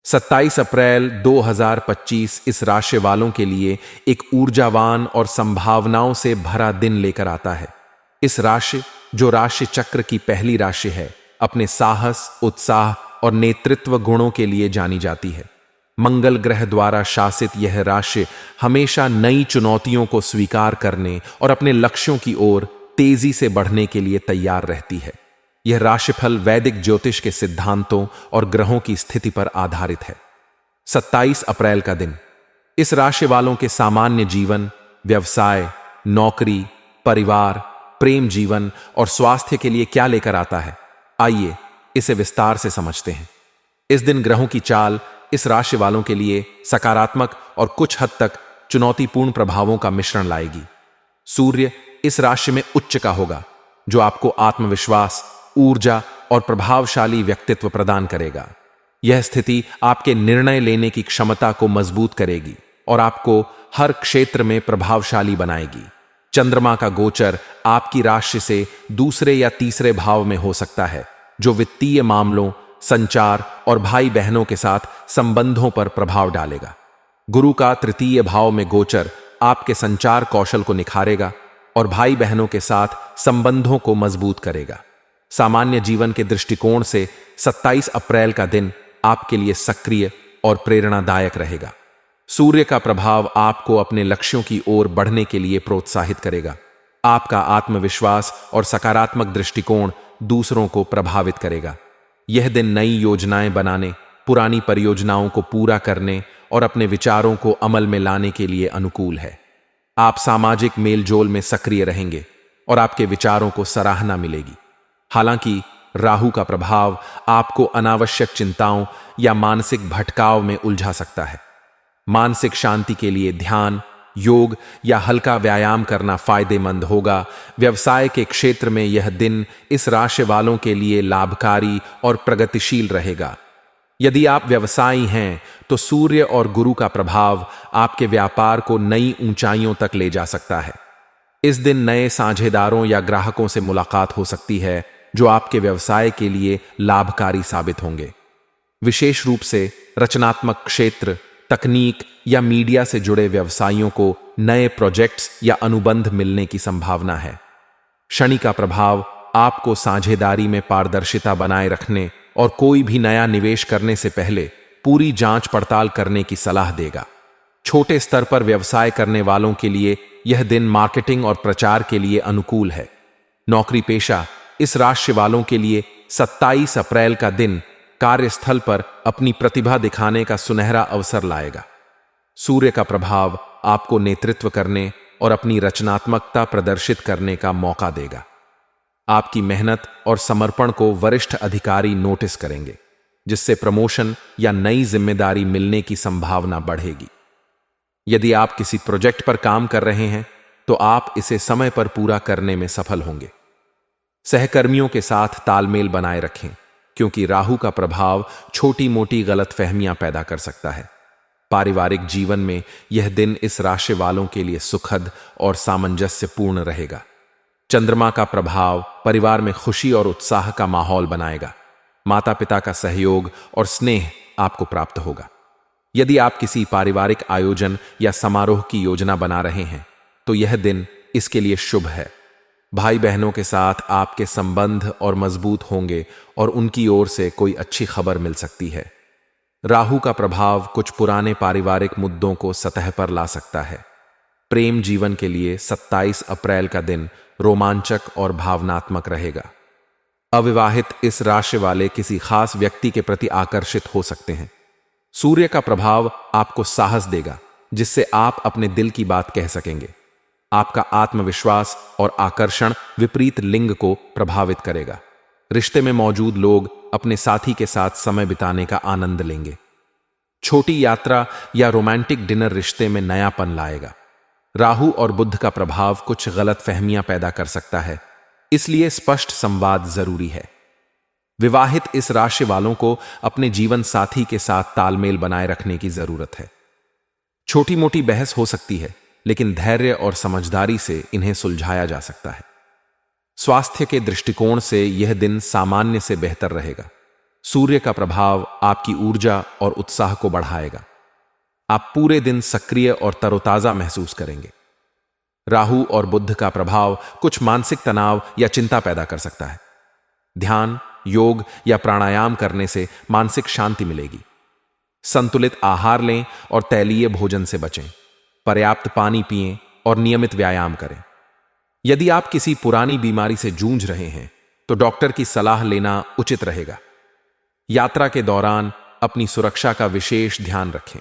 27 अप्रैल 2025 इस राशि वालों के लिए एक ऊर्जावान और संभावनाओं से भरा दिन लेकर आता है। इस राशि, जो राशि चक्र की पहली राशि है, अपने साहस, उत्साह और नेतृत्व गुणों के लिए जानी जाती है। मंगल ग्रह द्वारा शासित यह राशि हमेशा नई चुनौतियों को स्वीकार करने और अपने लक्ष्यों की ओर तेजी से बढ़ने के लिए तैयार रहती है। यह राशिफल वैदिक ज्योतिष के सिद्धांतों और ग्रहों की स्थिति पर आधारित है। 27 अप्रैल का दिन इस राशि वालों के सामान्य जीवन, व्यवसाय, नौकरी, परिवार, प्रेम जीवन और स्वास्थ्य के लिए क्या लेकर आता है, आइए इसे विस्तार से समझते हैं। इस दिन ग्रहों की चाल इस राशि वालों के लिए सकारात्मक और कुछ हद तक चुनौतीपूर्ण प्रभावों का मिश्रण लाएगी। सूर्य इस राशि में उच्च का होगा, जो आपको आत्मविश्वास, ऊर्जा और प्रभावशाली व्यक्तित्व प्रदान करेगा। यह स्थिति आपके निर्णय लेने की क्षमता को मजबूत करेगी और आपको हर क्षेत्र में प्रभावशाली बनाएगी। चंद्रमा का गोचर आपकी राशि से दूसरे या तीसरे भाव में हो सकता है, जो वित्तीय मामलों, संचार और भाई बहनों के साथ संबंधों पर प्रभाव डालेगा। गुरु का तृतीय भाव में गोचर आपके संचार कौशल को निखारेगा और भाई बहनों के साथ संबंधों को मजबूत करेगा। सामान्य जीवन के दृष्टिकोण से 27 अप्रैल का दिन आपके लिए सक्रिय और प्रेरणादायक रहेगा। सूर्य का प्रभाव आपको अपने लक्ष्यों की ओर बढ़ने के लिए प्रोत्साहित करेगा। आपका आत्मविश्वास और सकारात्मक दृष्टिकोण दूसरों को प्रभावित करेगा। यह दिन नई योजनाएं बनाने, पुरानी परियोजनाओं को पूरा करने और अपने विचारों को अमल में लाने के लिए अनुकूल है। आप सामाजिक मेलजोल में सक्रिय रहेंगे और आपके विचारों को सराहना मिलेगी। हालांकि राहु का प्रभाव आपको अनावश्यक चिंताओं या मानसिक भटकाव में उलझा सकता है। मानसिक शांति के लिए ध्यान, योग या हल्का व्यायाम करना फायदेमंद होगा। व्यवसाय के क्षेत्र में यह दिन इस राशि वालों के लिए लाभकारी और प्रगतिशील रहेगा। यदि आप व्यवसायी हैं तो सूर्य और गुरु का प्रभाव आपके व्यापार को नई ऊंचाइयों तक ले जा सकता है। इस दिन नए साझेदारों या ग्राहकों से मुलाकात हो सकती है, जो आपके व्यवसाय के लिए लाभकारी साबित होंगे। विशेष रूप से रचनात्मक क्षेत्र, तकनीक या मीडिया से जुड़े व्यवसायियों को नए प्रोजेक्ट्स या अनुबंध मिलने की संभावना है। शनि का प्रभाव आपको साझेदारी में पारदर्शिता बनाए रखने और कोई भी नया निवेश करने से पहले पूरी जांच पड़ताल करने की सलाह देगा। छोटे स्तर पर व्यवसाय करने वालों के लिए यह दिन मार्केटिंग और प्रचार के लिए अनुकूल है। नौकरी पेशा इस राशि वालों के लिए 27 अप्रैल का दिन कार्यस्थल पर अपनी प्रतिभा दिखाने का सुनहरा अवसर लाएगा। सूर्य का प्रभाव आपको नेतृत्व करने और अपनी रचनात्मकता प्रदर्शित करने का मौका देगा। आपकी मेहनत और समर्पण को वरिष्ठ अधिकारी नोटिस करेंगे, जिससे प्रमोशन या नई जिम्मेदारी मिलने की संभावना बढ़ेगी। यदि आप किसी प्रोजेक्ट पर काम कर रहे हैं तो आप इसे समय पर पूरा करने में सफल होंगे। सहकर्मियों के साथ तालमेल बनाए रखें, क्योंकि राहु का प्रभाव छोटी मोटी गलतफहमियां पैदा कर सकता है। पारिवारिक जीवन में यह दिन इस राशि वालों के लिए सुखद और सामंजस्यपूर्ण रहेगा। चंद्रमा का प्रभाव परिवार में खुशी और उत्साह का माहौल बनाएगा। माता पिता का सहयोग और स्नेह आपको प्राप्त होगा। यदि आप किसी पारिवारिक आयोजन या समारोह की योजना बना रहे हैं तो यह दिन इसके लिए शुभ है। भाई बहनों के साथ आपके संबंध और मजबूत होंगे और उनकी ओर से कोई अच्छी खबर मिल सकती है। राहु का प्रभाव कुछ पुराने पारिवारिक मुद्दों को सतह पर ला सकता है। प्रेम जीवन के लिए 27 अप्रैल का दिन रोमांचक और भावनात्मक रहेगा। अविवाहित इस राशि वाले किसी खास व्यक्ति के प्रति आकर्षित हो सकते हैं। सूर्य का प्रभाव आपको साहस देगा, जिससे आप अपने दिल की बात कह सकेंगे। आपका आत्मविश्वास और आकर्षण विपरीत लिंग को प्रभावित करेगा। रिश्ते में मौजूद लोग अपने साथी के साथ समय बिताने का आनंद लेंगे। छोटी यात्रा या रोमांटिक डिनर रिश्ते में नयापन लाएगा। राहु और बुध का प्रभाव कुछ गलत फहमियां पैदा कर सकता है, इसलिए स्पष्ट संवाद जरूरी है। विवाहित इस राशि वालों को अपने जीवन साथी के साथ तालमेल बनाए रखने की जरूरत है। छोटी मोटी बहस हो सकती है, लेकिन धैर्य और समझदारी से इन्हें सुलझाया जा सकता है। स्वास्थ्य के दृष्टिकोण से यह दिन सामान्य से बेहतर रहेगा। सूर्य का प्रभाव आपकी ऊर्जा और उत्साह को बढ़ाएगा। आप पूरे दिन सक्रिय और तरोताजा महसूस करेंगे। राहु और बुध का प्रभाव कुछ मानसिक तनाव या चिंता पैदा कर सकता है। ध्यान, योग या प्राणायाम करने से मानसिक शांति मिलेगी। संतुलित आहार लें और तैलीय भोजन से बचें। पर्याप्त पानी पिएं और नियमित व्यायाम करें। यदि आप किसी पुरानी बीमारी से जूझ रहे हैं तो डॉक्टर की सलाह लेना उचित रहेगा। यात्रा के दौरान अपनी सुरक्षा का विशेष ध्यान रखें।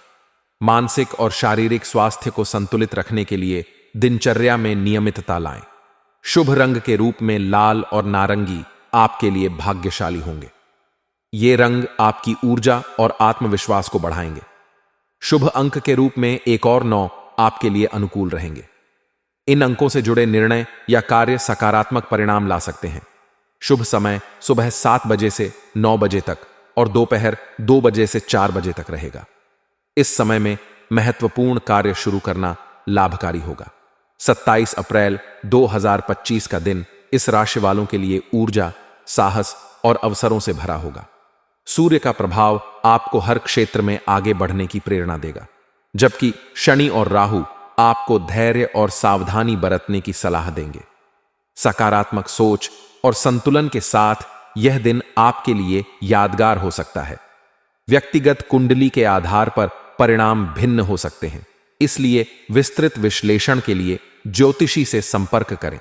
मानसिक और शारीरिक स्वास्थ्य को संतुलित रखने के लिए दिनचर्या में नियमितता लाएं। शुभ रंग के रूप में लाल और नारंगी आपके लिए भाग्यशाली होंगे। ये रंग आपकी ऊर्जा और आत्मविश्वास को बढ़ाएंगे। शुभ अंक के रूप में 1 और 9 आपके लिए अनुकूल रहेंगे। इन अंकों से जुड़े निर्णय या कार्य सकारात्मक परिणाम ला सकते हैं। शुभ समय सुबह 7 बजे से 9 बजे तक और दोपहर 2 बजे से 4 बजे तक रहेगा। इस समय में महत्वपूर्ण कार्य शुरू करना लाभकारी होगा। 27 अप्रैल 2025 का दिन इस राशि वालों के लिए ऊर्जा, साहस और अवसरों से भरा होगा। सूर्य का प्रभाव आपको हर क्षेत्र में आगे बढ़ने की प्रेरणा देगा, जबकि शनि और राहु आपको धैर्य और सावधानी बरतने की सलाह देंगे। सकारात्मक सोच और संतुलन के साथ यह दिन आपके लिए यादगार हो सकता है। व्यक्तिगत कुंडली के आधार पर परिणाम भिन्न हो सकते हैं, इसलिए विस्तृत विश्लेषण के लिए ज्योतिषी से संपर्क करें।